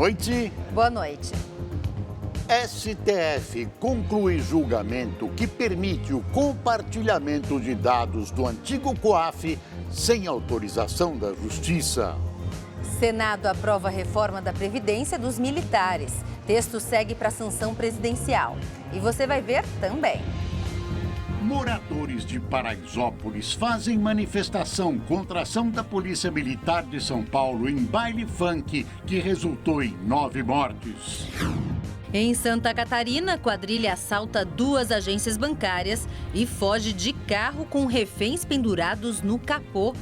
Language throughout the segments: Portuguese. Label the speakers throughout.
Speaker 1: noite.
Speaker 2: Boa noite.
Speaker 1: STF conclui julgamento que permite o compartilhamento de dados do antigo COAF sem autorização da Justiça.
Speaker 2: Senado aprova a reforma da Previdência dos militares. Texto segue para a sanção presidencial. E você vai ver também.
Speaker 1: Moradores de Paraisópolis fazem manifestação contra a ação da Polícia Militar de São Paulo em baile funk que resultou em 9 mortes.
Speaker 2: Em Santa Catarina, quadrilha assalta 2 agências bancárias e foge de carro com reféns pendurados no capô.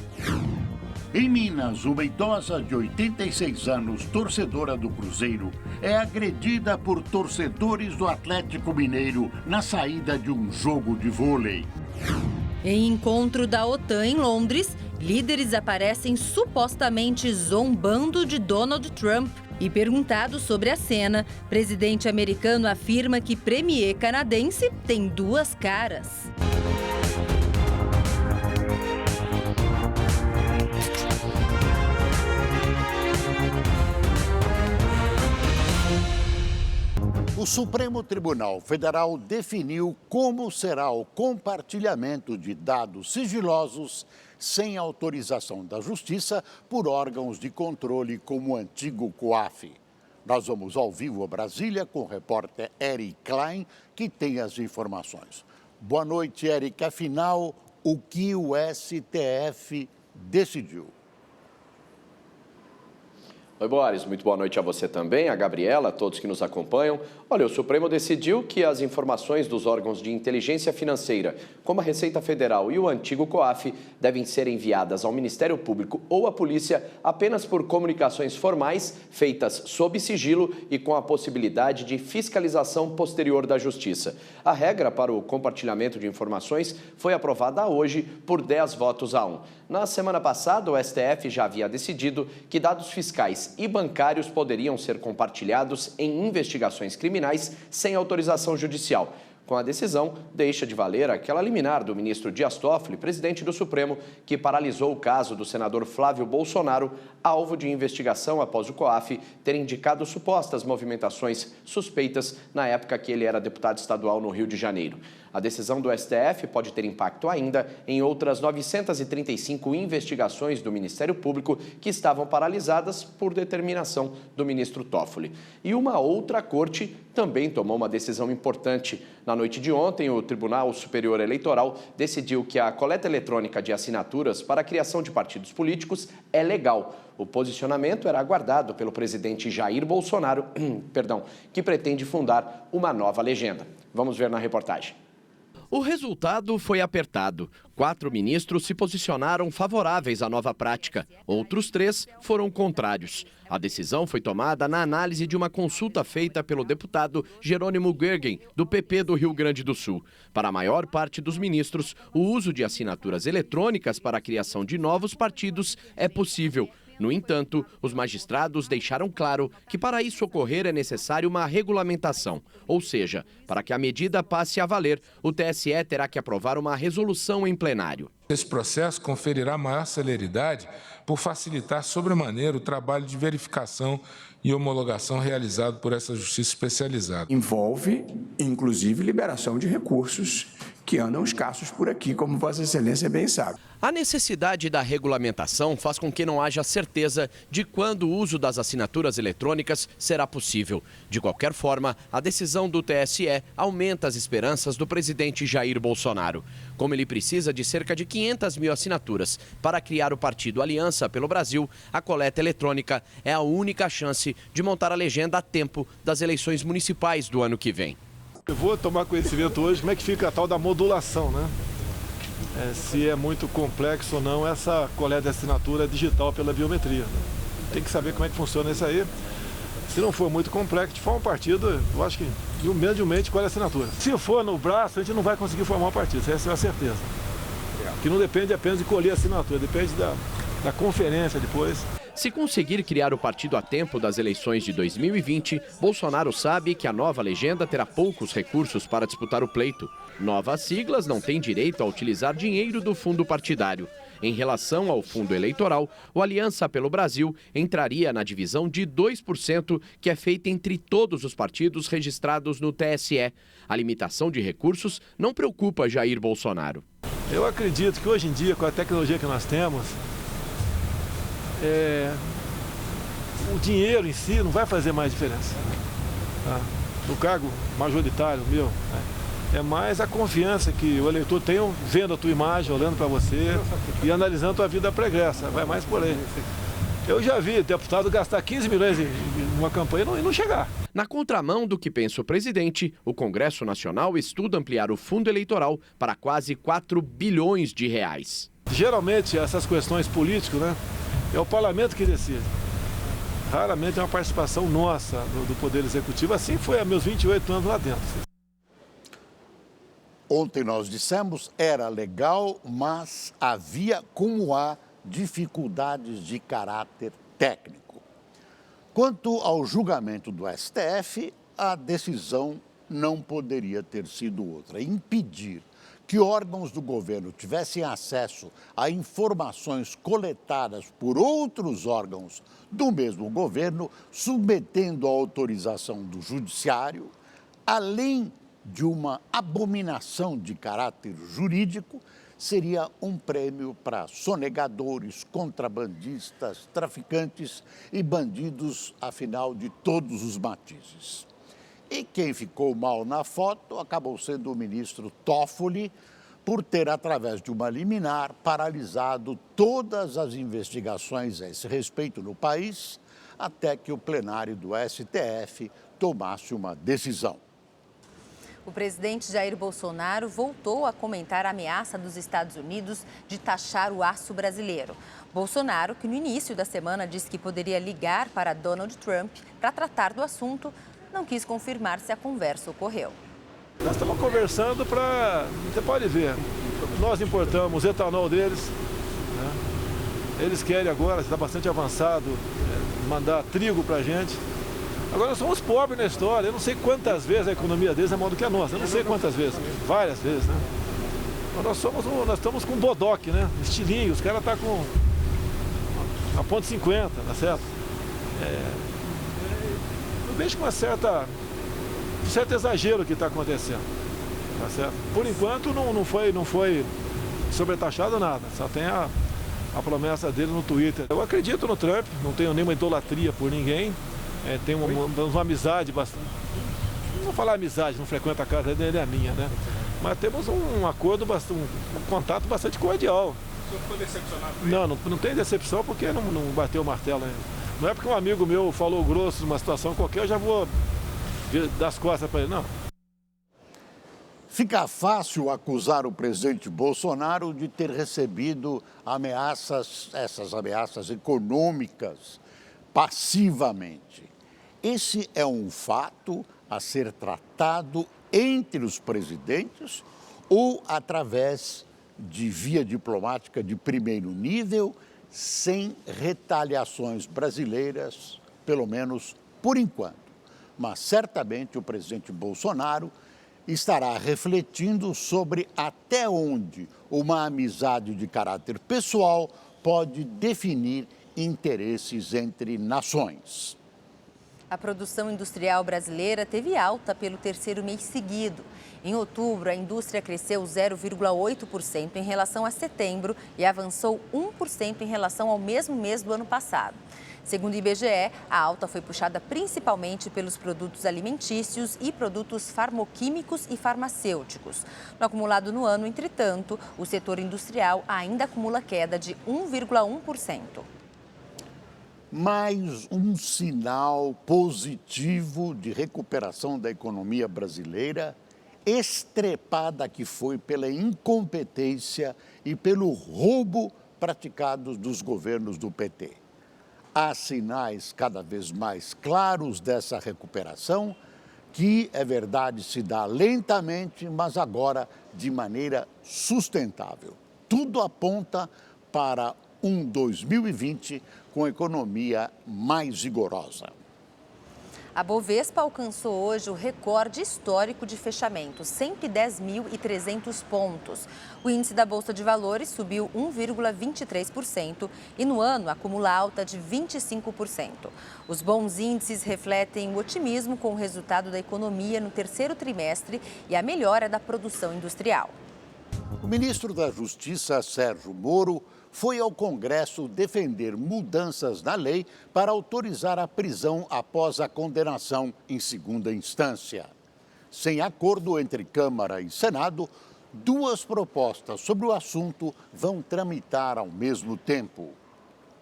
Speaker 1: Em Minas, uma idosa de 86 anos, torcedora do Cruzeiro, é agredida por torcedores do Atlético Mineiro na saída de um jogo de vôlei.
Speaker 2: Em encontro da OTAN em Londres, líderes aparecem supostamente zombando de Donald Trump. E perguntado sobre a cena, presidente americano afirma que premier canadense tem 2 caras.
Speaker 1: O Supremo Tribunal Federal definiu como será o compartilhamento de dados sigilosos sem autorização da Justiça por órgãos de controle como o antigo COAF. Nós vamos ao vivo a Brasília com o repórter Eric Klein, que tem as informações. Boa noite, Eric. Afinal, o que o STF decidiu?
Speaker 3: Oi, Boris. Muito boa noite a você também, a Gabriela, a todos que nos acompanham. Olha, o Supremo decidiu que as informações dos órgãos de inteligência financeira, como a Receita Federal e o antigo COAF, devem ser enviadas ao Ministério Público ou à Polícia apenas por comunicações formais, feitas sob sigilo e com a possibilidade de fiscalização posterior da Justiça. A regra para o compartilhamento de informações foi aprovada hoje por 10 votos a 1. Na semana passada, o STF já havia decidido que dados fiscais e bancários poderiam ser compartilhados em investigações criminais sem autorização judicial. Com a decisão, deixa de valer aquela liminar do ministro Dias Toffoli, presidente do Supremo, que paralisou o caso do senador Flávio Bolsonaro, alvo de investigação após o COAF ter indicado supostas movimentações suspeitas na época que ele era deputado estadual no Rio de Janeiro. A decisão do STF pode ter impacto ainda em outras 935 investigações do Ministério Público que estavam paralisadas por determinação do ministro Toffoli. E uma outra corte também tomou uma decisão importante. Na noite de ontem, o Tribunal Superior Eleitoral decidiu que a coleta eletrônica de assinaturas para a criação de partidos políticos é legal. O posicionamento era aguardado pelo presidente Jair Bolsonaro, que pretende fundar uma nova legenda. Vamos ver na reportagem.
Speaker 4: O resultado foi apertado. 4 ministros se posicionaram favoráveis à nova prática. Outros 3 foram contrários. A decisão foi tomada na análise de uma consulta feita pelo deputado Jerônimo Gergen, do PP do Rio Grande do Sul. Para a maior parte dos ministros, o uso de assinaturas eletrônicas para a criação de novos partidos é possível. No entanto, os magistrados deixaram claro que para isso ocorrer é necessário uma regulamentação. Ou seja, para que a medida passe a valer, o TSE terá que aprovar uma resolução em plenário.
Speaker 5: Esse processo conferirá maior celeridade por facilitar sobremaneira o trabalho de verificação e homologação realizado por essa justiça especializada.
Speaker 6: Envolve, inclusive, liberação de recursos que andam escassos por aqui, como Vossa Excelência bem sabe.
Speaker 4: A necessidade da regulamentação faz com que não haja certeza de quando o uso das assinaturas eletrônicas será possível. De qualquer forma, a decisão do TSE aumenta as esperanças do presidente Jair Bolsonaro. Como ele precisa de cerca de 500 mil assinaturas para criar o partido Aliança pelo Brasil, a coleta eletrônica é a única chance de montar a legenda a tempo das eleições municipais do ano que vem.
Speaker 7: Eu vou tomar conhecimento hoje como é que fica a tal da modulação, né? Se é muito complexo ou não essa coleta de assinatura digital pela biometria. Tem que saber como é que funciona isso aí. Se não for muito complexo, de formar um partido, eu acho que menos de um mês colhe a assinatura. Se for no braço, a gente não vai conseguir formar um partido, essa é a certeza. Que não depende apenas de colher a assinatura, depende da conferência depois.
Speaker 4: Se conseguir criar o partido a tempo das eleições de 2020, Bolsonaro sabe que a nova legenda terá poucos recursos para disputar o pleito. Novas siglas não têm direito a utilizar dinheiro do fundo partidário. Em relação ao fundo eleitoral, o Aliança pelo Brasil entraria na divisão de 2%, que é feita entre todos os partidos registrados no TSE. A limitação de recursos não preocupa Jair Bolsonaro.
Speaker 7: Eu acredito que hoje em dia, com a tecnologia que nós temos, o dinheiro em si não vai fazer mais diferença. Tá? No cargo majoritário meu, é mais a confiança que o eleitor tem vendo a tua imagem, olhando para você e analisando a tua vida pregressa. Vai mais por aí. Eu já vi deputado gastar 15 milhões em uma campanha e não chegar.
Speaker 4: Na contramão do que pensa o presidente, o Congresso Nacional estuda ampliar o fundo eleitoral para quase 4 bilhões de reais.
Speaker 7: Geralmente, essas questões políticas, é o parlamento que decide. Raramente é uma participação nossa do Poder Executivo. Assim foi há meus 28 anos lá dentro.
Speaker 1: Ontem nós dissemos era legal, mas havia, como há, dificuldades de caráter técnico. Quanto ao julgamento do STF, a decisão não poderia ter sido outra. Impedir que órgãos do governo tivessem acesso a informações coletadas por outros órgãos do mesmo governo, submetendo à autorização do judiciário, além de uma abominação de caráter jurídico, seria um prêmio para sonegadores, contrabandistas, traficantes e bandidos, afinal, de todos os matizes. E quem ficou mal na foto acabou sendo o ministro Toffoli, por ter, através de uma liminar, paralisado todas as investigações a esse respeito no país, até que o plenário do STF tomasse uma decisão.
Speaker 2: O presidente Jair Bolsonaro voltou a comentar a ameaça dos Estados Unidos de taxar o aço brasileiro. Bolsonaro, que no início da semana disse que poderia ligar para Donald Trump para tratar do assunto, não quis confirmar se a conversa ocorreu.
Speaker 7: Nós estamos conversando você pode ver, nós importamos etanol deles, Eles querem agora, está bastante avançado, mandar trigo para a gente. Agora nós somos pobres na história, eu não sei quantas vezes a economia deles é maior do que a nossa, eu não sei quantas vezes, várias vezes, Nós estamos com bodoque, estilinho, os caras estão com a ponto 50, tá certo? Eu vejo com um certo exagero que está acontecendo, tá certo? Por enquanto não foi sobretaxado nada, só tem a promessa dele no Twitter. Eu acredito no Trump, não tenho nenhuma idolatria por ninguém. Tem uma amizade bastante. Não vou falar amizade, não frequenta a casa dele, é a minha, Mas temos um acordo, um contato bastante cordial. O senhor ficou decepcionado? Não tem decepção porque não bateu o martelo ainda. Não é porque um amigo meu falou grosso numa situação qualquer, eu já vou dar as costas para ele, não.
Speaker 1: Fica fácil acusar o presidente Bolsonaro de ter recebido essas ameaças econômicas passivamente. Esse é um fato a ser tratado entre os presidentes ou através de via diplomática de primeiro nível, sem retaliações brasileiras, pelo menos por enquanto. Mas certamente o presidente Bolsonaro estará refletindo sobre até onde uma amizade de caráter pessoal pode definir interesses entre nações.
Speaker 2: A produção industrial brasileira teve alta pelo terceiro mês seguido. Em outubro, a indústria cresceu 0,8% em relação a setembro e avançou 1% em relação ao mesmo mês do ano passado. Segundo o IBGE, a alta foi puxada principalmente pelos produtos alimentícios e produtos farmoquímicos e farmacêuticos. No acumulado no ano, entretanto, o setor industrial ainda acumula queda de 1,1%.
Speaker 1: Mais um sinal positivo de recuperação da economia brasileira, estrepada que foi pela incompetência e pelo roubo praticados dos governos do PT. Há sinais cada vez mais claros dessa recuperação, que, é verdade, se dá lentamente, mas agora de maneira sustentável. Tudo aponta para um 2020 com economia mais vigorosa.
Speaker 2: A Bovespa alcançou hoje o recorde histórico de fechamento, 110.300 pontos. O índice da Bolsa de Valores subiu 1,23% e no ano acumula alta de 25%. Os bons índices refletem o otimismo com o resultado da economia no terceiro trimestre e a melhora da produção industrial.
Speaker 1: O ministro da Justiça, Sérgio Moro, foi ao Congresso defender mudanças na lei para autorizar a prisão após a condenação em segunda instância. Sem acordo entre Câmara e Senado, duas propostas sobre o assunto vão tramitar ao mesmo tempo.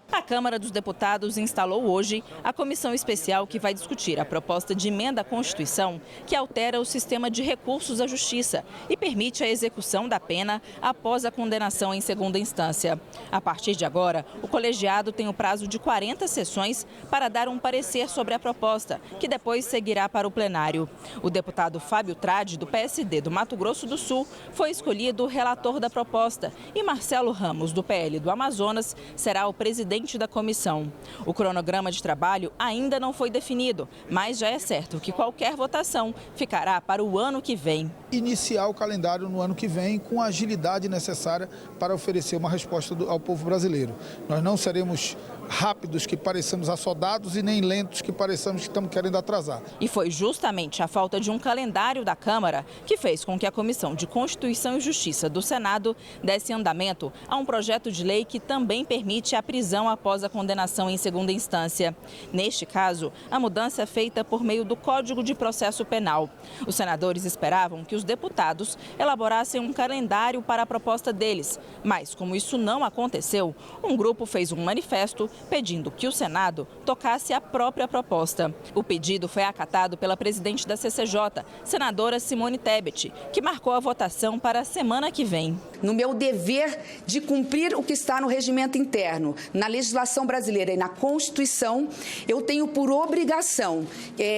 Speaker 8: A Câmara dos Deputados instalou hoje a comissão especial que vai discutir a proposta de emenda à Constituição que altera o sistema de recursos à Justiça e permite a execução da pena após a condenação em segunda instância. A partir de agora, o colegiado tem o prazo de 40 sessões para dar um parecer sobre a proposta, que depois seguirá para o plenário. O deputado Fábio Trade, do PSD do Mato Grosso do Sul, foi escolhido relator da proposta e Marcelo Ramos, do PL do Amazonas, será o presidente da comissão. O cronograma de trabalho ainda não foi definido, mas já é certo que qualquer votação ficará para o ano que vem.
Speaker 9: Iniciar o calendário no ano que vem com a agilidade necessária para oferecer uma resposta ao povo brasileiro. Nós não seremos rápidos que pareçamos assodados e nem lentos que pareçamos que estamos querendo atrasar.
Speaker 8: E foi justamente a falta de um calendário da Câmara que fez com que a Comissão de Constituição e Justiça do Senado desse andamento a um projeto de lei que também permite a prisão após a condenação em segunda instância. Neste caso, a mudança é feita por meio do Código de Processo Penal. Os senadores esperavam que os deputados elaborassem um calendário para a proposta deles, mas como isso não aconteceu, um grupo fez um manifesto pedindo que o Senado tocasse a própria proposta. O pedido foi acatado pela presidente da CCJ, senadora Simone Tebet, que marcou a votação para a semana que vem.
Speaker 10: No meu dever de cumprir o que está no regimento interno, na legislação brasileira e na Constituição, eu tenho por obrigação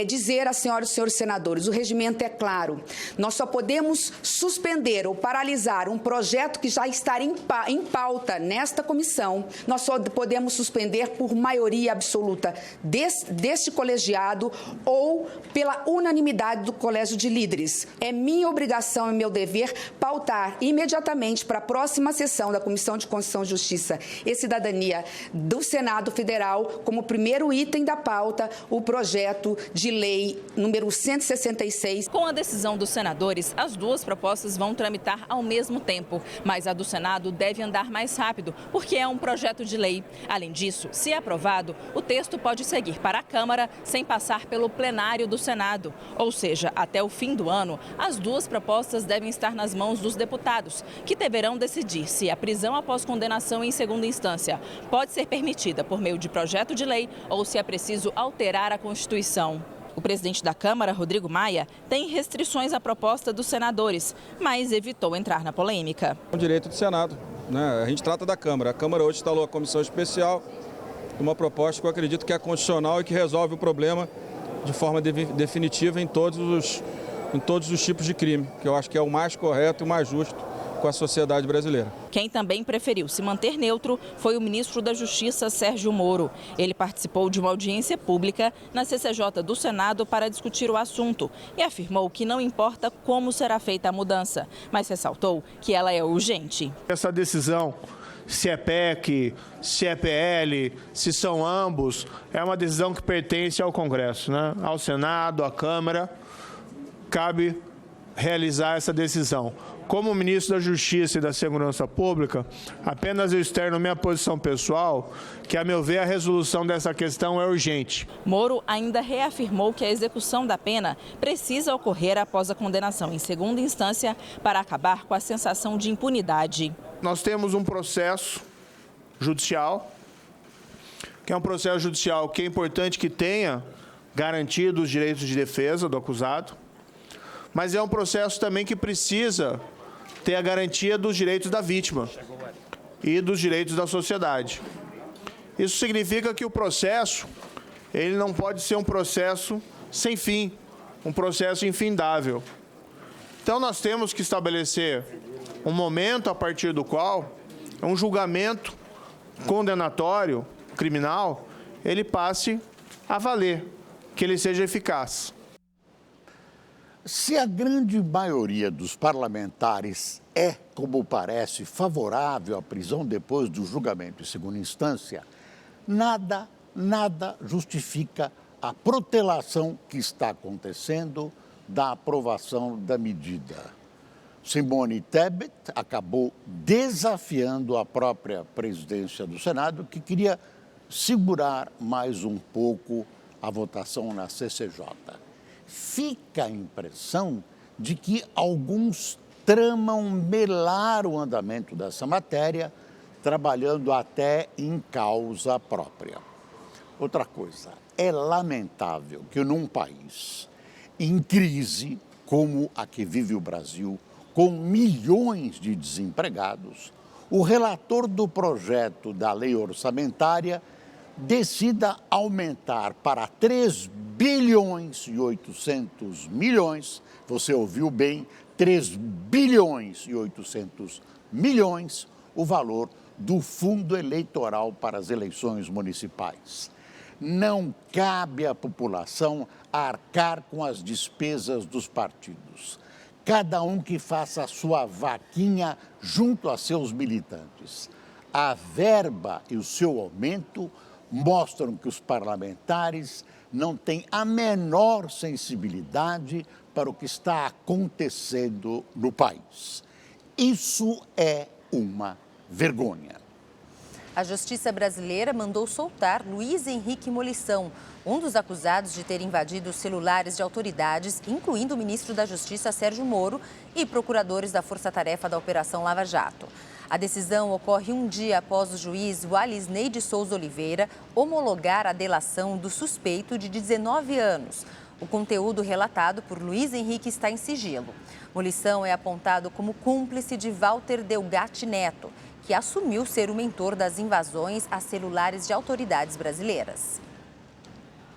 Speaker 10: dizer às senhoras e senhores senadores, o regimento é claro, nós só podemos suspender ou paralisar um projeto que já está em pauta nesta comissão, nós só podemos suspender por maioria absoluta deste colegiado ou pela unanimidade do Colégio de Líderes. É minha obrigação e meu dever pautar imediatamente para a próxima sessão da Comissão de Constituição e Justiça e Cidadania do Senado Federal, como primeiro item da pauta, o projeto de lei número 166.
Speaker 8: Com a decisão dos senadores, as duas propostas vão tramitar ao mesmo tempo, mas a do Senado deve andar mais rápido, porque é um projeto de lei. Além disso, se aprovado, o texto pode seguir para a Câmara sem passar pelo plenário do Senado. Ou seja, até o fim do ano, as duas propostas devem estar nas mãos dos deputados, que deverão decidir se a prisão após condenação em segunda instância pode ser permitida por meio de projeto de lei ou se é preciso alterar a Constituição. O presidente da Câmara, Rodrigo Maia, tem restrições à proposta dos senadores, mas evitou entrar na polêmica.
Speaker 11: É um direito do Senado, né? A gente trata da Câmara. A Câmara hoje instalou a comissão especial, uma proposta que eu acredito que é constitucional e que resolve o problema de forma definitiva em todos os tipos de crime, que eu acho que é o mais correto e o mais justo com a sociedade brasileira.
Speaker 8: Quem também preferiu se manter neutro foi o ministro da Justiça, Sérgio Moro. Ele participou de uma audiência pública na CCJ do Senado para discutir o assunto e afirmou que não importa como será feita a mudança, mas ressaltou que ela é urgente.
Speaker 12: Essa decisão, se é PEC, se é PL, se são ambos, é uma decisão que pertence ao Congresso, né? Ao Senado, à Câmara, cabe realizar essa decisão. Como ministro da Justiça e da Segurança Pública, apenas eu externo minha posição pessoal, que, a meu ver, a resolução dessa questão é urgente.
Speaker 8: Moro ainda reafirmou que a execução da pena precisa ocorrer após a condenação em segunda instância para acabar com a sensação de impunidade.
Speaker 12: Nós temos um processo judicial, que é um processo judicial que é importante que tenha garantido os direitos de defesa do acusado, mas é um processo também que precisa ter a garantia dos direitos da vítima e dos direitos da sociedade. Isso significa que o processo, ele não pode ser um processo sem fim, um processo infindável. Então nós temos que estabelecer um momento a partir do qual um julgamento condenatório, criminal, ele passe a valer, que ele seja eficaz.
Speaker 1: Se a grande maioria dos parlamentares é, como parece, favorável à prisão depois do julgamento em segunda instância, nada justifica a protelação que está acontecendo da aprovação da medida. Simone Tebet acabou desafiando a própria presidência do Senado, que queria segurar mais um pouco a votação na CCJ. Fica a impressão de que alguns tramam melar o andamento dessa matéria, trabalhando até em causa própria. Outra coisa, é lamentável que num país em crise como a que vive o Brasil, com milhões de desempregados, o relator do projeto da lei orçamentária decida aumentar para 3 bilhões e 800 milhões, você ouviu bem, 3 bilhões e 800 milhões, o valor do fundo eleitoral para as eleições municipais. Não cabe à população arcar com as despesas dos partidos. Cada um que faça a sua vaquinha junto a seus militantes. A verba e o seu aumento mostram que os parlamentares não têm a menor sensibilidade para o que está acontecendo no país. Isso é uma vergonha.
Speaker 2: A Justiça brasileira mandou soltar Luiz Henrique Molição, um dos acusados de ter invadido os celulares de autoridades, incluindo o ministro da Justiça, Sérgio Moro, e procuradores da Força-Tarefa da Operação Lava Jato. A decisão ocorre um dia após o juiz Walisney de Souza Oliveira homologar a delação do suspeito de 19 anos. O conteúdo relatado por Luiz Henrique está em sigilo. Molição é apontado como cúmplice de Walter Delgatti Neto, que assumiu ser o mentor das invasões a celulares de autoridades brasileiras.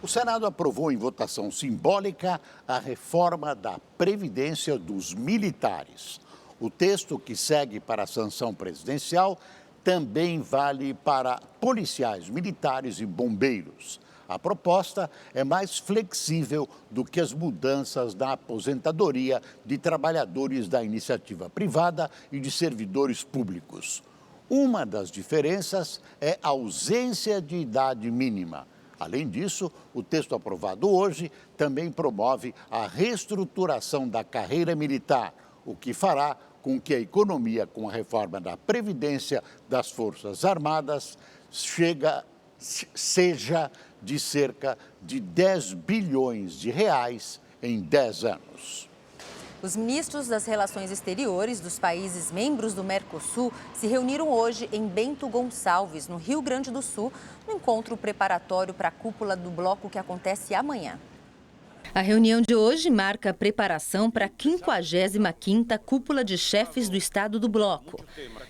Speaker 1: O Senado aprovou em votação simbólica a reforma da Previdência dos militares. O texto que segue para a sanção presidencial também vale para policiais militares e bombeiros. A proposta é mais flexível do que as mudanças da aposentadoria de trabalhadores da iniciativa privada e de servidores públicos. Uma das diferenças é a ausência de idade mínima. Além disso, o texto aprovado hoje também promove a reestruturação da carreira militar, o que fará com que a economia, com a reforma da Previdência das Forças Armadas, seja de cerca de 10 bilhões de reais em 10 anos.
Speaker 2: Os ministros das Relações Exteriores dos países membros do Mercosul se reuniram hoje em Bento Gonçalves, no Rio Grande do Sul, no encontro preparatório para a cúpula do bloco que acontece amanhã. A reunião de hoje marca a preparação para a 55ª Cúpula de Chefes do Estado do Bloco.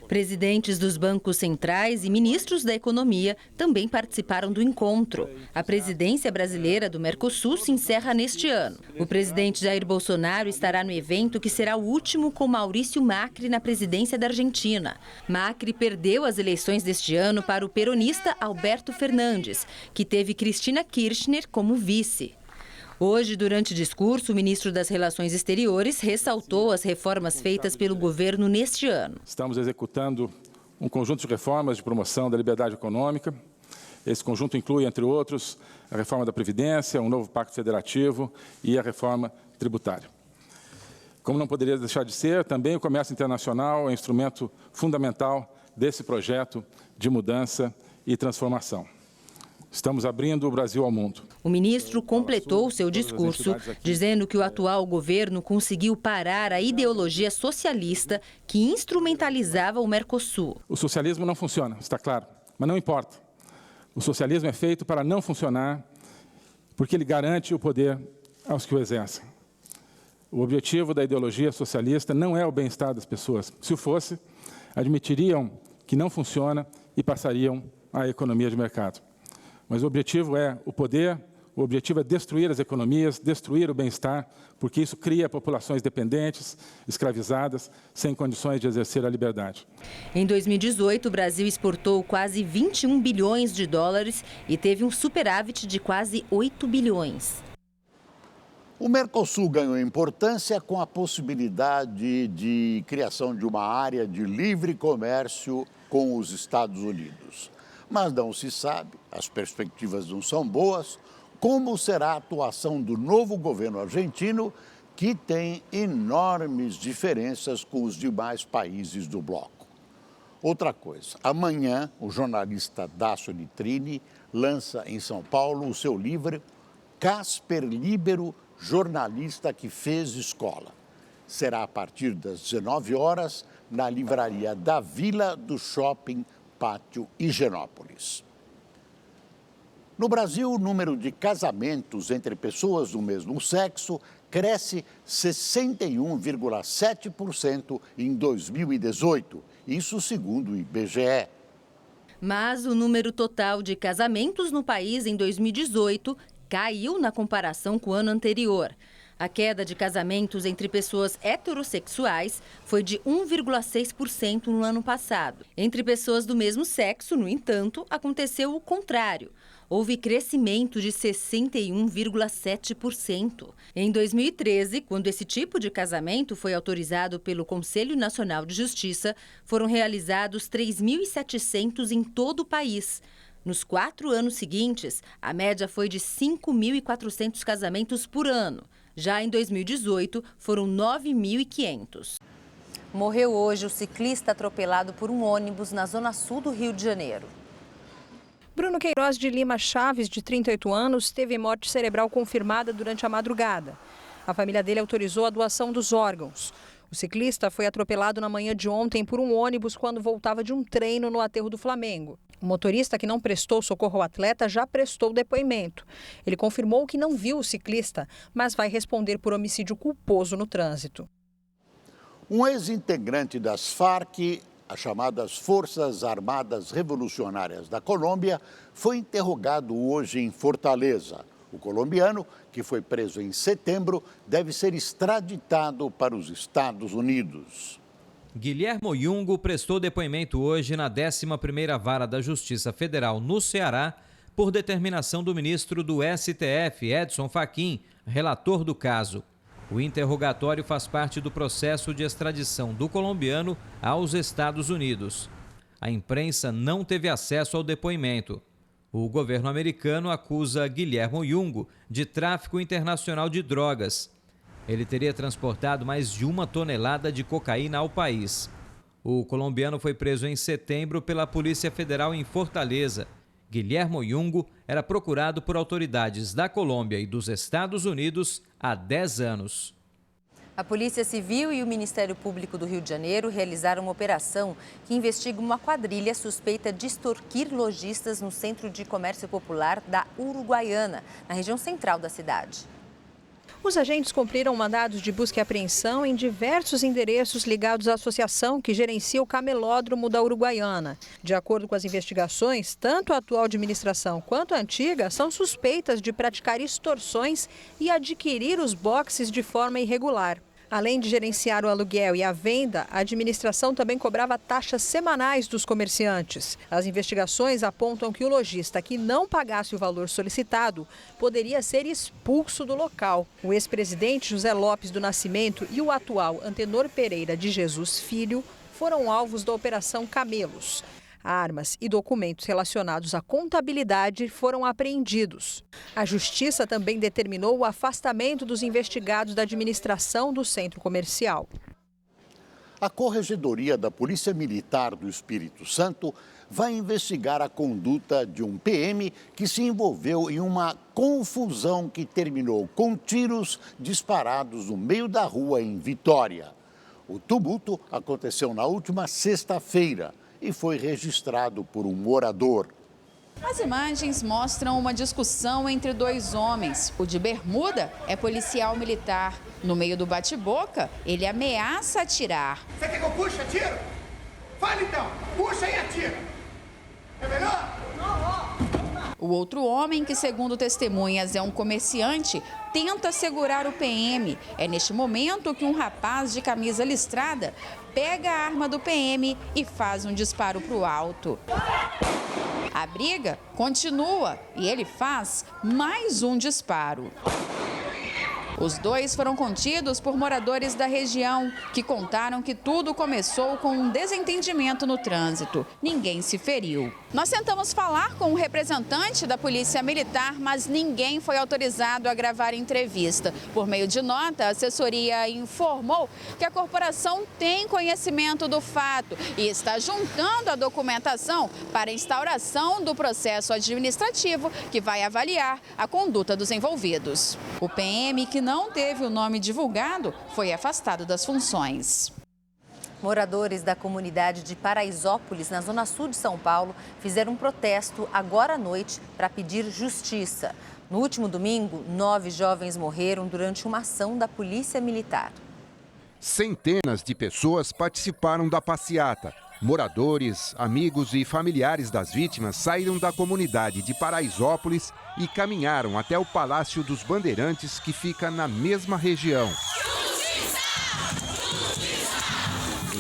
Speaker 2: Presidentes dos bancos centrais e ministros da Economia também participaram do encontro. A presidência brasileira do Mercosul se encerra neste ano. O presidente Jair Bolsonaro estará no evento, que será o último com Maurício Macri na presidência da Argentina. Macri perdeu as eleições deste ano para o peronista Alberto Fernandes, que teve Cristina Kirchner como vice. Hoje, durante discurso, o ministro das Relações Exteriores ressaltou as reformas feitas pelo governo neste ano.
Speaker 13: Estamos executando um conjunto de reformas de promoção da liberdade econômica. Esse conjunto inclui, entre outros, a reforma da Previdência, um novo pacto federativo e a reforma tributária. Como não poderia deixar de ser, também o comércio internacional é um instrumento fundamental desse projeto de mudança e transformação. Estamos abrindo o Brasil ao mundo.
Speaker 2: O ministro completou seu discurso dizendo que o atual governo conseguiu parar a ideologia socialista que instrumentalizava o Mercosul.
Speaker 13: O socialismo não funciona, está claro, mas não importa. O socialismo é feito para não funcionar porque ele garante o poder aos que o exercem. O objetivo da ideologia socialista não é o bem-estar das pessoas. Se o fosse, admitiriam que não funciona e passariam à economia de mercado. Mas o objetivo é o poder, O objetivo é destruir as economias, destruir o bem-estar, porque isso cria populações dependentes, escravizadas, sem condições de exercer a liberdade.
Speaker 2: Em 2018, o Brasil exportou quase 21 bilhões de dólares e teve um superávit de quase 8 bilhões.
Speaker 1: O Mercosul ganhou importância com a possibilidade de criação de uma área de livre comércio com os Estados Unidos. Mas não se sabe, as perspectivas não são boas, como será a atuação do novo governo argentino, que tem enormes diferenças com os demais países do bloco. Outra coisa, amanhã o jornalista Dácio Nitrini lança em São Paulo o seu livro Casper Líbero, jornalista que fez escola. Será a partir das 19 horas na livraria da Vila do Shopping Pátio Higienópolis. No Brasil, o número de casamentos entre pessoas do mesmo sexo cresce 61,7% em 2018, isso segundo o IBGE.
Speaker 2: Mas o número total de casamentos no país em 2018 caiu na comparação com o ano anterior. A queda de casamentos entre pessoas heterossexuais foi de 1,6% no ano passado. Entre pessoas do mesmo sexo, no entanto, aconteceu o contrário. Houve crescimento de 61,7%. Em 2013, quando esse tipo de casamento foi autorizado pelo Conselho Nacional de Justiça, foram realizados 3.700 em todo o país. Nos 4 anos seguintes, a média foi de 5.400 casamentos por ano. Já em 2018, foram 9.500.
Speaker 14: Morreu hoje o ciclista atropelado por um ônibus na zona sul do Rio de Janeiro.
Speaker 15: Bruno Queiroz de Lima Chaves, de 38 anos, teve morte cerebral confirmada durante a madrugada. A família dele autorizou a doação dos órgãos. O ciclista foi atropelado na manhã de ontem por um ônibus quando voltava de um treino no aterro do Flamengo. O motorista que não prestou socorro ao atleta já prestou depoimento. Ele confirmou que não viu o ciclista, mas vai responder por homicídio culposo no trânsito.
Speaker 1: Um ex-integrante das Farc, as chamadas Forças Armadas Revolucionárias da Colômbia, foi interrogado hoje em Fortaleza. O colombiano, que foi preso em setembro, deve ser extraditado para os Estados Unidos.
Speaker 16: Guilhermo Yungo prestou depoimento hoje na 11ª Vara da Justiça Federal no Ceará, por determinação do ministro do STF, Edson Fachin, relator do caso. O interrogatório faz parte do processo de extradição do colombiano aos Estados Unidos. A imprensa não teve acesso ao depoimento. O governo americano acusa Guilhermo Yungo de tráfico internacional de drogas. Ele teria transportado mais de 1 tonelada de cocaína ao país. O colombiano foi preso em setembro pela Polícia Federal em Fortaleza. Guilhermo Yungo era procurado por autoridades da Colômbia e dos Estados Unidos há 10 anos.
Speaker 14: A Polícia Civil e o Ministério Público do Rio de Janeiro realizaram uma operação que investiga uma quadrilha suspeita de extorquir lojistas no Centro de Comércio Popular da Uruguaiana, na região central da cidade.
Speaker 15: Os agentes cumpriram mandados de busca e apreensão em diversos endereços ligados à associação que gerencia o camelódromo da Uruguaiana. De acordo com as investigações, tanto a atual administração quanto a antiga são suspeitas de praticar extorsões e adquirir os boxes de forma irregular. Além de gerenciar o aluguel e a venda, a administração também cobrava taxas semanais dos comerciantes. As investigações apontam que o lojista que não pagasse o valor solicitado poderia ser expulso do local. O ex-presidente José Lopes do Nascimento e o atual Antenor Pereira de Jesus Filho foram alvos da Operação Camelos. Armas e documentos relacionados à contabilidade foram apreendidos. A Justiça também determinou o afastamento dos investigados da administração do centro comercial.
Speaker 1: A Corregedoria da Polícia Militar do Espírito Santo vai investigar a conduta de um PM que se envolveu em uma confusão que terminou com tiros disparados no meio da rua em Vitória. O tumulto aconteceu na última sexta-feira e foi registrado por um morador.
Speaker 17: As imagens mostram uma discussão entre 2 homens. O de bermuda é policial militar. No meio do bate-boca, ele ameaça atirar.
Speaker 18: Você quer que eu puxe, atiro? Fala então, puxa e atira. É melhor?
Speaker 17: O outro homem, que segundo testemunhas é um comerciante, tenta segurar o PM. É neste momento que um rapaz de camisa listrada pega a arma do PM e faz um disparo para o alto. A briga continua e ele faz mais um disparo. Os dois foram contidos por moradores da região, que contaram que tudo começou com um desentendimento no trânsito. Ninguém se feriu. Nós tentamos falar com um representante da Polícia Militar, mas ninguém foi autorizado a gravar entrevista. Por meio de nota, a assessoria informou que a corporação tem conhecimento do fato e está juntando a documentação para a instauração do processo administrativo que vai avaliar a conduta dos envolvidos. O PM, que não teve o nome divulgado, foi afastado das funções.
Speaker 14: Moradores da comunidade de Paraisópolis, na zona sul de São Paulo, fizeram um protesto agora à noite para pedir justiça. No último domingo, 9 jovens morreram durante uma ação da Polícia Militar.
Speaker 18: Centenas de pessoas participaram da passeata. Moradores, amigos e familiares das vítimas saíram da comunidade de Paraisópolis e caminharam até o Palácio dos Bandeirantes, que fica na mesma região.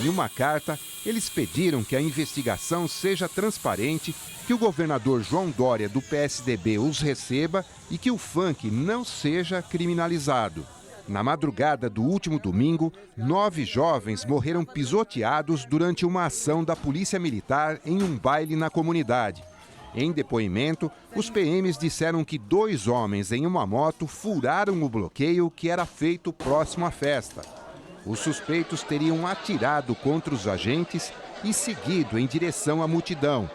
Speaker 18: Em uma carta, eles pediram que a investigação seja transparente, que o governador João Dória, do PSDB, os receba e que o funk não seja criminalizado. Na madrugada do último domingo, 9 jovens morreram pisoteados durante uma ação da Polícia Militar em um baile na comunidade. Em depoimento, os PMs disseram que 2 homens em uma moto furaram o bloqueio que era feito próximo à festa. Os suspeitos teriam atirado contra os agentes e seguido em direção à multidão.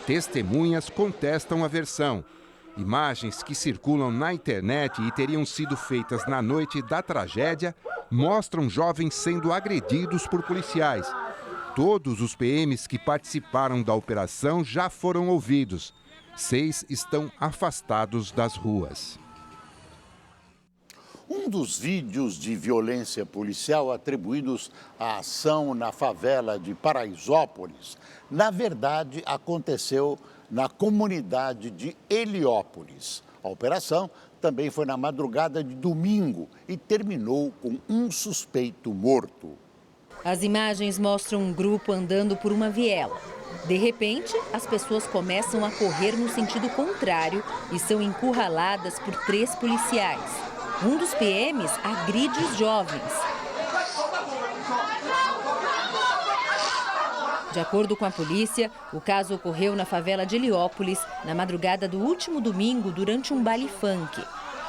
Speaker 18: Testemunhas contestam a versão. Imagens que circulam na internet e teriam sido feitas na noite da tragédia mostram jovens sendo agredidos por policiais. Todos os PMs que participaram da operação já foram ouvidos. 6 estão afastados das ruas.
Speaker 1: Um dos vídeos de violência policial atribuídos à ação na favela de Paraisópolis, na verdade, aconteceu na comunidade de Heliópolis. A operação também foi na madrugada de domingo e terminou com um suspeito morto.
Speaker 2: As imagens mostram um grupo andando por uma viela. De repente, as pessoas começam a correr no sentido contrário e são encurraladas por 3 policiais. Um dos PMs agride os jovens. De acordo com a polícia, o caso ocorreu na favela de Heliópolis, na madrugada do último domingo, durante um baile funk.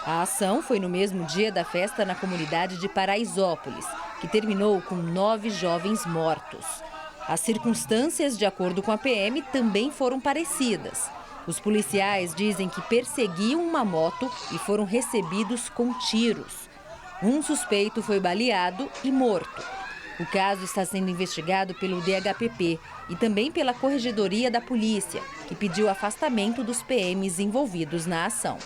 Speaker 2: A ação foi no mesmo dia da festa na comunidade de Paraisópolis, que terminou com 9 jovens mortos. As circunstâncias, de acordo com a PM, também foram parecidas. Os policiais dizem que perseguiam uma moto e foram recebidos com tiros. Um suspeito foi baleado e morto. O caso está sendo investigado pelo DHPP e também pela Corregedoria da Polícia, que pediu afastamento dos PMs envolvidos na ação.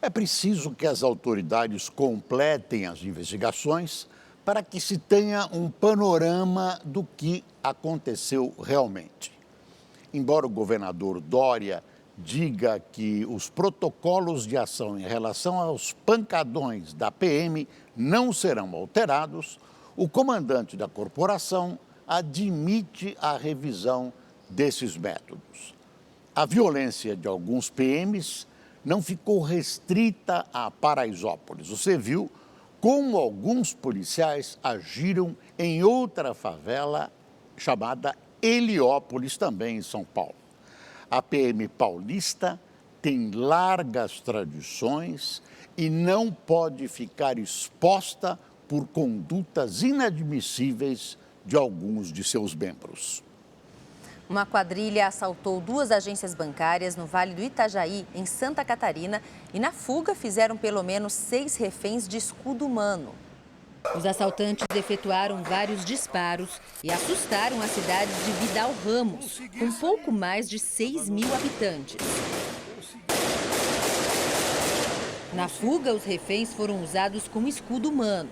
Speaker 1: É preciso que as autoridades completem as investigações para que se tenha um panorama do que aconteceu realmente. Embora o governador Dória diga que os protocolos de ação em relação aos pancadões da PM não serão alterados, o comandante da corporação admite a revisão desses métodos. A violência de alguns PMs não ficou restrita a Paraisópolis. Você viu como alguns policiais agiram em outra favela chamada Heliópolis, também em São Paulo. A PM paulista tem largas tradições e não pode ficar exposta por condutas inadmissíveis de alguns de seus membros.
Speaker 14: Uma quadrilha assaltou 2 agências bancárias no Vale do Itajaí, em Santa Catarina, e na fuga fizeram pelo menos 6 reféns de escudo humano.
Speaker 2: Os assaltantes efetuaram vários disparos e assustaram a cidade de Vidal Ramos, com pouco mais de 6.000 habitantes. Na fuga, os reféns foram usados com escudo humano.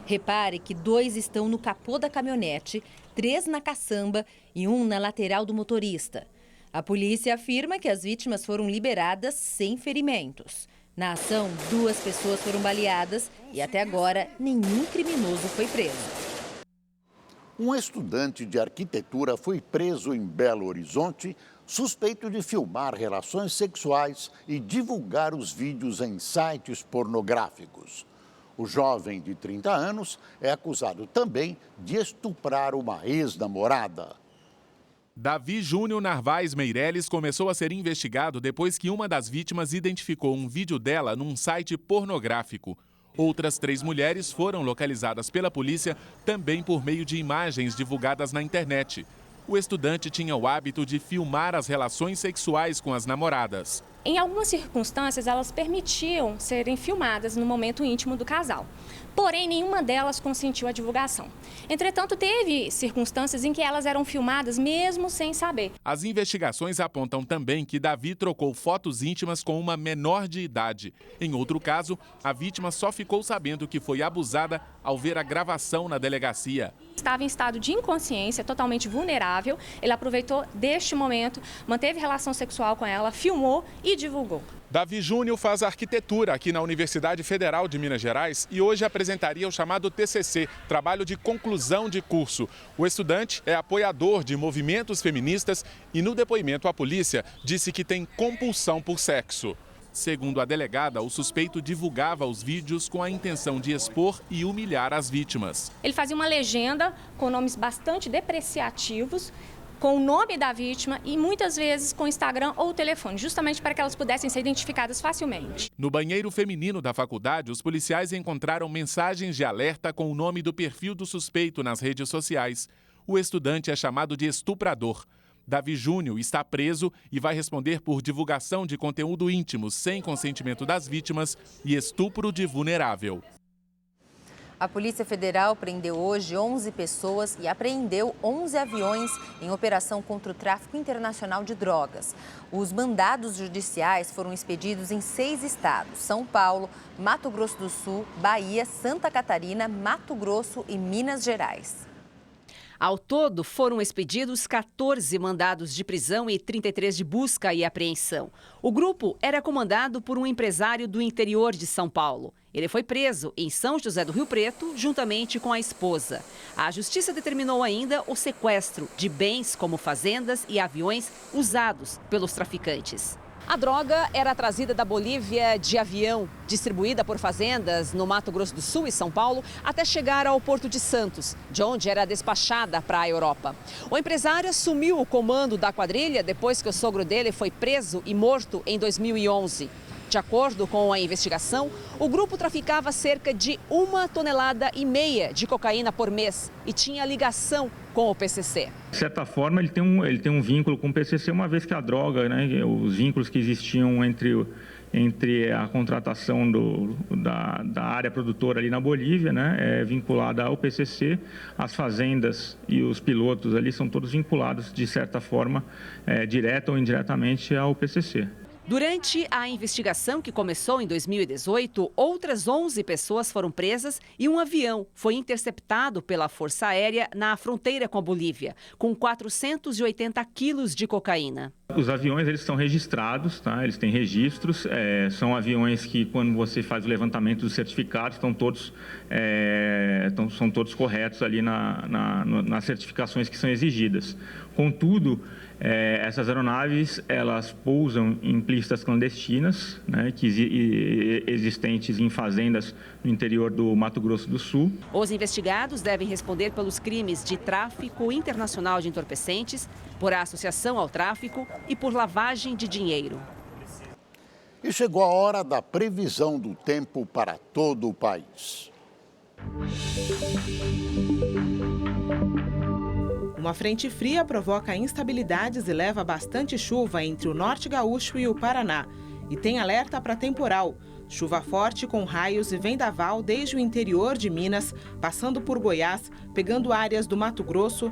Speaker 2: Repare que 2 estão no capô da caminhonete, 3 na caçamba e 1 na lateral do motorista. A polícia afirma que as vítimas foram liberadas sem ferimentos. Na ação, 2 pessoas foram baleadas e até agora nenhum criminoso foi preso.
Speaker 1: Um estudante de arquitetura foi preso em Belo Horizonte, suspeito de filmar relações sexuais e divulgar os vídeos em sites pornográficos. O jovem de 30 anos é acusado também de estuprar uma ex-namorada.
Speaker 19: Davi Júnior Narvaez Meireles começou a ser investigado depois que uma das vítimas identificou um vídeo dela num site pornográfico. Outras 3 mulheres foram localizadas pela polícia também por meio de imagens divulgadas na internet. O estudante tinha o hábito de filmar as relações sexuais com as namoradas.
Speaker 20: Em algumas circunstâncias, elas permitiam serem filmadas no momento íntimo do casal. Porém, nenhuma delas consentiu a divulgação. Entretanto, teve circunstâncias em que elas eram filmadas mesmo sem saber.
Speaker 19: As investigações apontam também que Davi trocou fotos íntimas com uma menor de idade. Em outro caso, a vítima só ficou sabendo que foi abusada ao ver a gravação na delegacia.
Speaker 20: Estava em estado de inconsciência, totalmente vulnerável. Ele aproveitou deste momento, manteve relação sexual com ela, filmou e divulgou.
Speaker 19: Davi Júnior faz arquitetura aqui na Universidade Federal de Minas Gerais e hoje apresentaria o chamado TCC, trabalho de conclusão de curso. O estudante é apoiador de movimentos feministas e no depoimento à polícia disse que tem compulsão por sexo. Segundo a delegada, o suspeito divulgava os vídeos com a intenção de expor e humilhar as vítimas.
Speaker 20: Ele fazia uma legenda com nomes bastante depreciativos, com o nome da vítima e muitas vezes com Instagram ou telefone, justamente para que elas pudessem ser identificadas facilmente.
Speaker 19: No banheiro feminino da faculdade, os policiais encontraram mensagens de alerta com o nome do perfil do suspeito nas redes sociais. O estudante é chamado de estuprador. Davi Júnior está preso e vai responder por divulgação de conteúdo íntimo sem consentimento das vítimas e estupro de vulnerável.
Speaker 14: A Polícia Federal prendeu hoje 11 pessoas e apreendeu 11 aviões em operação contra o tráfico internacional de drogas. Os mandados judiciais foram expedidos em 6 estados: São Paulo, Mato Grosso do Sul, Bahia, Santa Catarina, Mato Grosso e Minas Gerais.
Speaker 21: Ao todo, foram expedidos 14 mandados de prisão e 33 de busca e apreensão. O grupo era comandado por um empresário do interior de São Paulo. Ele foi preso em São José do Rio Preto, juntamente com a esposa. A justiça determinou ainda o sequestro de bens como fazendas e aviões usados pelos traficantes. A droga era trazida da Bolívia de avião, distribuída por fazendas no Mato Grosso do Sul e São Paulo, até chegar ao Porto de Santos, de onde era despachada para a Europa. O empresário assumiu o comando da quadrilha depois que o sogro dele foi preso e morto em 2011. De acordo com a investigação, o grupo traficava cerca de 1,5 toneladas de cocaína por mês e tinha ligação com o PCC.
Speaker 22: De certa forma, ele tem um vínculo com o PCC, uma vez que a droga, os vínculos que existiam entre a contratação da área produtora ali na Bolívia, é vinculada ao PCC, as fazendas e os pilotos ali são todos vinculados, de certa forma, direta ou indiretamente ao PCC.
Speaker 21: Durante a investigação, que começou em 2018, outras 11 pessoas foram presas e um avião foi interceptado pela Força Aérea na fronteira com a Bolívia, com 480 quilos de cocaína.
Speaker 22: Os aviões, eles são registrados, tá? Eles têm registros, são aviões que, quando você faz o levantamento dos certificados, são todos corretos ali nas certificações que são exigidas. Contudo, essas aeronaves, elas pousam em pistas clandestinas, existentes em fazendas no interior do Mato Grosso do Sul.
Speaker 21: Os investigados devem responder pelos crimes de tráfico internacional de entorpecentes, por associação ao tráfico e por lavagem de dinheiro.
Speaker 1: E chegou a hora da previsão do tempo para todo o país.
Speaker 23: Uma frente fria provoca instabilidades e leva bastante chuva entre o norte gaúcho e o Paraná. E tem alerta para temporal. Chuva forte com raios e vendaval desde o interior de Minas, passando por Goiás, pegando áreas do Mato Grosso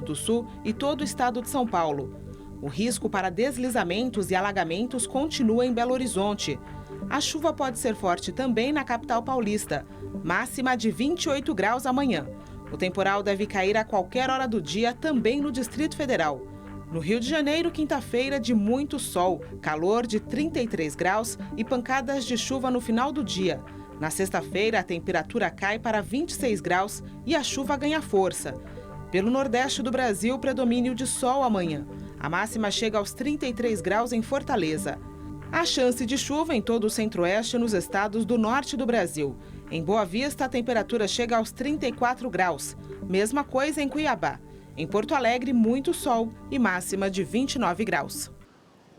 Speaker 23: do Sul e todo o estado de São Paulo. O risco para deslizamentos e alagamentos continua em Belo Horizonte. A chuva pode ser forte também na capital paulista, máxima de 28 graus amanhã. O temporal deve cair a qualquer hora do dia também no Distrito Federal. No Rio de Janeiro, quinta-feira de muito sol, calor de 33 graus e pancadas de chuva no final do dia. Na sexta-feira, a temperatura cai para 26 graus e a chuva ganha força. Pelo nordeste do Brasil, predomínio de sol amanhã. A máxima chega aos 33 graus em Fortaleza. Há chance de chuva em todo o centro-oeste nos estados do norte do Brasil. Em Boa Vista, a temperatura chega aos 34 graus. Mesma coisa em Cuiabá. Em Porto Alegre, muito sol e máxima de 29 graus.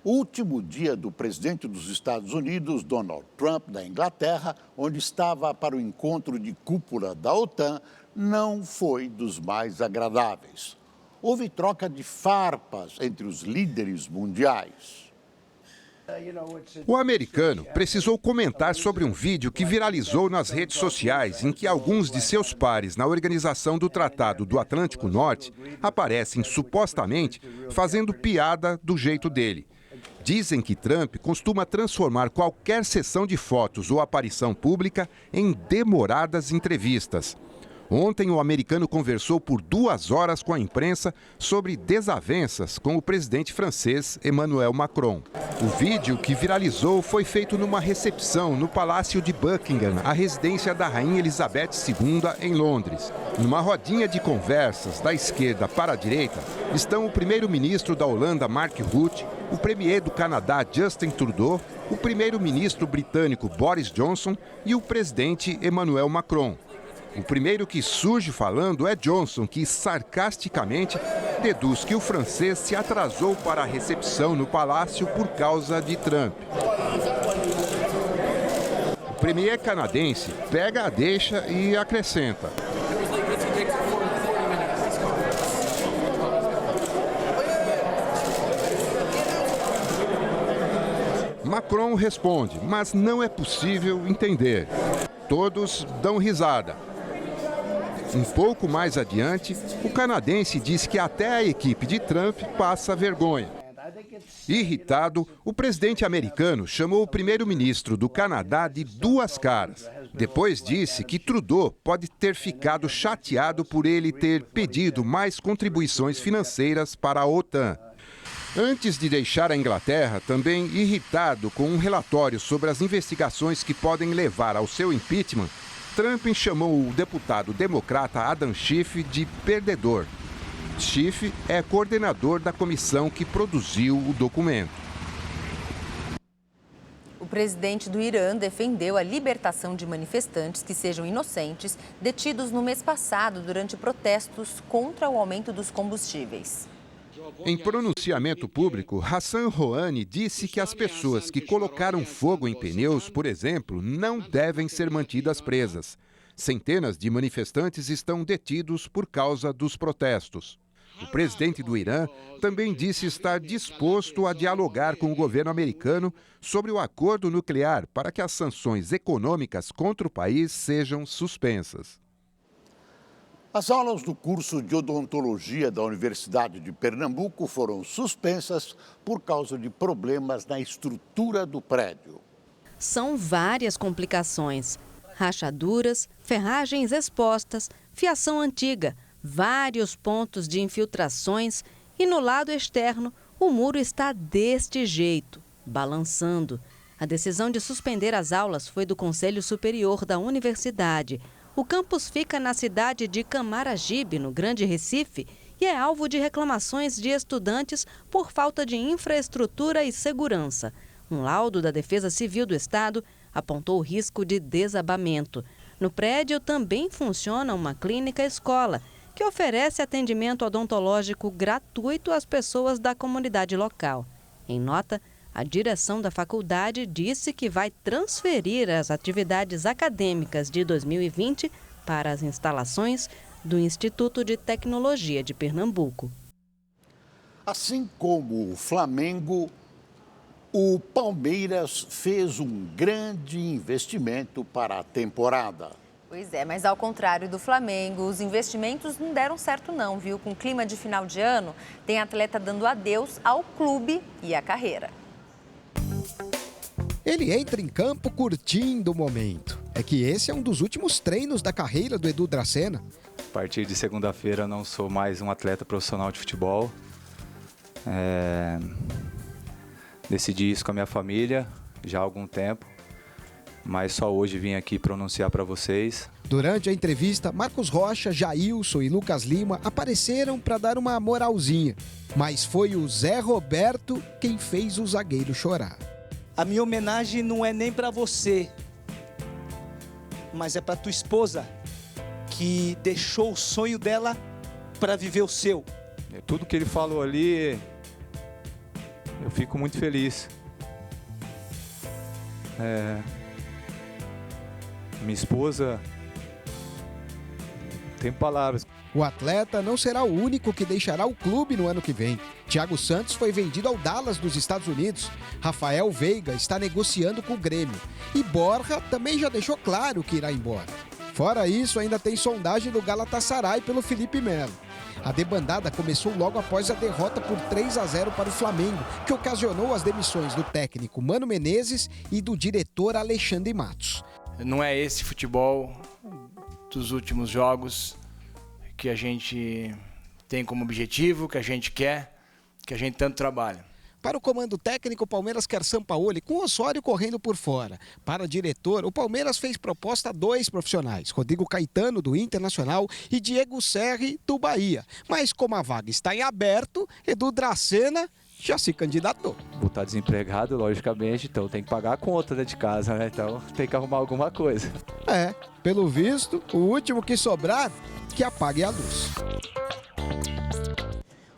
Speaker 1: Último dia do presidente dos Estados Unidos, Donald Trump, da Inglaterra, onde estava para o encontro de cúpula da OTAN, não foi dos mais agradáveis. Houve troca de farpas entre os líderes mundiais.
Speaker 18: O americano precisou comentar sobre um vídeo que viralizou nas redes sociais em que alguns de seus pares na organização do Tratado do Atlântico Norte aparecem supostamente fazendo piada do jeito dele. Dizem que Trump costuma transformar qualquer sessão de fotos ou aparição pública em demoradas entrevistas. Ontem, o americano conversou por 2 horas com a imprensa sobre desavenças com o presidente francês Emmanuel Macron. O vídeo que viralizou foi feito numa recepção no Palácio de Buckingham, a residência da Rainha Elizabeth II, em Londres. Numa rodinha de conversas, da esquerda para a direita, estão o primeiro-ministro da Holanda, Mark Rutte, o premier do Canadá, Justin Trudeau, o primeiro-ministro britânico, Boris Johnson, e o presidente Emmanuel Macron. O primeiro que surge falando é Johnson, que sarcasticamente deduz que o francês se atrasou para a recepção no palácio por causa de Trump. O premier canadense pega a deixa e acrescenta: Macron responde, mas não é possível entender. Todos dão risada. Um pouco mais adiante, o canadense diz que até a equipe de Trump passa vergonha. Irritado, o presidente americano chamou o primeiro-ministro do Canadá de 2 caras. Depois disse que Trudeau pode ter ficado chateado por ele ter pedido mais contribuições financeiras para a OTAN. Antes de deixar a Inglaterra, também irritado com um relatório sobre as investigações que podem levar ao seu impeachment, Trump chamou o deputado democrata Adam Schiff de perdedor. Schiff é coordenador da comissão que produziu o documento.
Speaker 14: O presidente do Irã defendeu a libertação de manifestantes que sejam inocentes detidos no mês passado durante protestos contra o aumento dos combustíveis.
Speaker 18: Em pronunciamento público, Hassan Rouhani disse que as pessoas que colocaram fogo em pneus, por exemplo, não devem ser mantidas presas. Centenas de manifestantes estão detidos por causa dos protestos. O presidente do Irã também disse estar disposto a dialogar com o governo americano sobre o acordo nuclear para que as sanções econômicas contra o país sejam suspensas.
Speaker 1: As aulas do curso de odontologia da Universidade de Pernambuco foram suspensas por causa de problemas na estrutura do prédio.
Speaker 3: São várias complicações: rachaduras, ferragens expostas, fiação antiga, vários pontos de infiltrações e no lado externo o muro está deste jeito, balançando. A decisão de suspender as aulas foi do Conselho Superior da Universidade. O campus fica na cidade de Camaragibe, no Grande Recife, e é alvo de reclamações de estudantes por falta de infraestrutura e segurança. Um laudo da Defesa Civil do Estado apontou o risco de desabamento. No prédio também funciona uma clínica-escola, que oferece atendimento odontológico gratuito às pessoas da comunidade local. Em nota, a direção da faculdade disse que vai transferir as atividades acadêmicas de 2020 para as instalações do Instituto de Tecnologia de Pernambuco.
Speaker 1: Assim como o Flamengo, o Palmeiras fez um grande investimento para a temporada.
Speaker 14: Pois é, mas ao contrário do Flamengo, os investimentos não deram certo não, viu? Com o clima de final de ano, tem atleta dando adeus ao clube e à carreira.
Speaker 5: Ele entra em campo curtindo o momento. É que esse é um dos últimos treinos da carreira do Edu Dracena.
Speaker 6: A partir de segunda-feira não sou mais um atleta profissional de futebol.
Speaker 4: Decidi isso com a minha família já há algum tempo, mas só hoje vim aqui pronunciar para vocês.
Speaker 5: Durante a entrevista, Marcos Rocha, Jailson e Lucas Lima apareceram para dar uma moralzinha. Mas foi o Zé Roberto quem fez o zagueiro chorar.
Speaker 6: A minha homenagem não é nem para você, mas é para tua esposa, que deixou o sonho dela para viver o seu.
Speaker 4: Tudo que ele falou ali, eu fico muito feliz. Minha esposa, tem palavras.
Speaker 5: O atleta não será o único que deixará o clube no ano que vem. Thiago Santos foi vendido ao Dallas dos Estados Unidos. Rafael Veiga está negociando com o Grêmio. E Borja também já deixou claro que irá embora. Fora isso, ainda tem sondagem do Galatasaray pelo Felipe Melo. A debandada começou logo após a derrota por 3-0 para o Flamengo, que ocasionou as demissões do técnico Mano Menezes e do diretor Alexandre Matos.
Speaker 7: Não é esse futebol dos últimos jogos que a gente tem como objetivo, que a gente quer, que a gente tanto trabalha.
Speaker 5: Para o comando técnico, o Palmeiras quer Sampaoli, com o Osório correndo por fora. Para o diretor, o Palmeiras fez proposta a 2 profissionais, Rodrigo Caetano, do Internacional, e Diego Serri, do Bahia. Mas como a vaga está em aberto, Edu Dracena já se candidatou.
Speaker 4: Vou estar desempregado, logicamente, então tem que pagar a conta, né, de casa, né? Então tem que arrumar alguma coisa.
Speaker 5: Pelo visto, o último que sobrar, que apague a luz.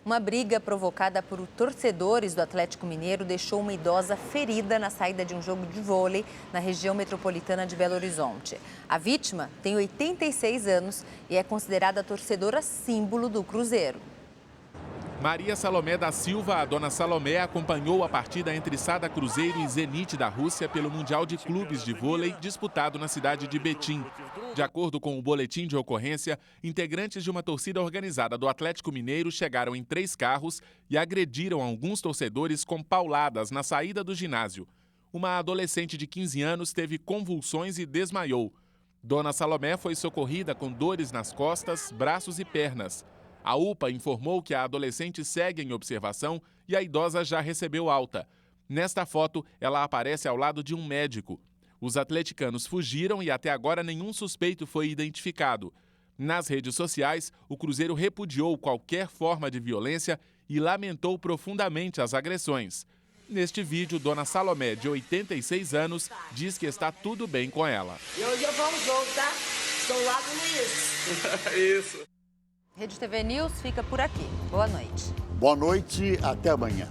Speaker 14: Uma briga provocada por torcedores do Atlético Mineiro deixou uma idosa ferida na saída de um jogo de vôlei na região metropolitana de Belo Horizonte. A vítima tem 86 anos e é considerada torcedora símbolo do Cruzeiro.
Speaker 19: Maria Salomé da Silva, a dona Salomé, acompanhou a partida entre Sada Cruzeiro e Zenit da Rússia pelo Mundial de Clubes de Vôlei disputado na cidade de Betim. De acordo com o boletim de ocorrência, integrantes de uma torcida organizada do Atlético Mineiro chegaram em 3 carros e agrediram alguns torcedores com pauladas na saída do ginásio. Uma adolescente de 15 anos teve convulsões e desmaiou. Dona Salomé foi socorrida com dores nas costas, braços e pernas. A UPA informou que a adolescente segue em observação e a idosa já recebeu alta. Nesta foto, ela aparece ao lado de um médico. Os atleticanos fugiram e até agora nenhum suspeito foi identificado. Nas redes sociais, o Cruzeiro repudiou qualquer forma de violência e lamentou profundamente as agressões. Neste vídeo, dona Salomé, de 86 anos, diz que está tudo bem com ela.
Speaker 24: E hoje eu vou ao jogo, tá? Estou lá no Luiz.
Speaker 19: Isso.
Speaker 14: Rede TV News fica por aqui. Boa noite.
Speaker 1: Boa noite, até amanhã.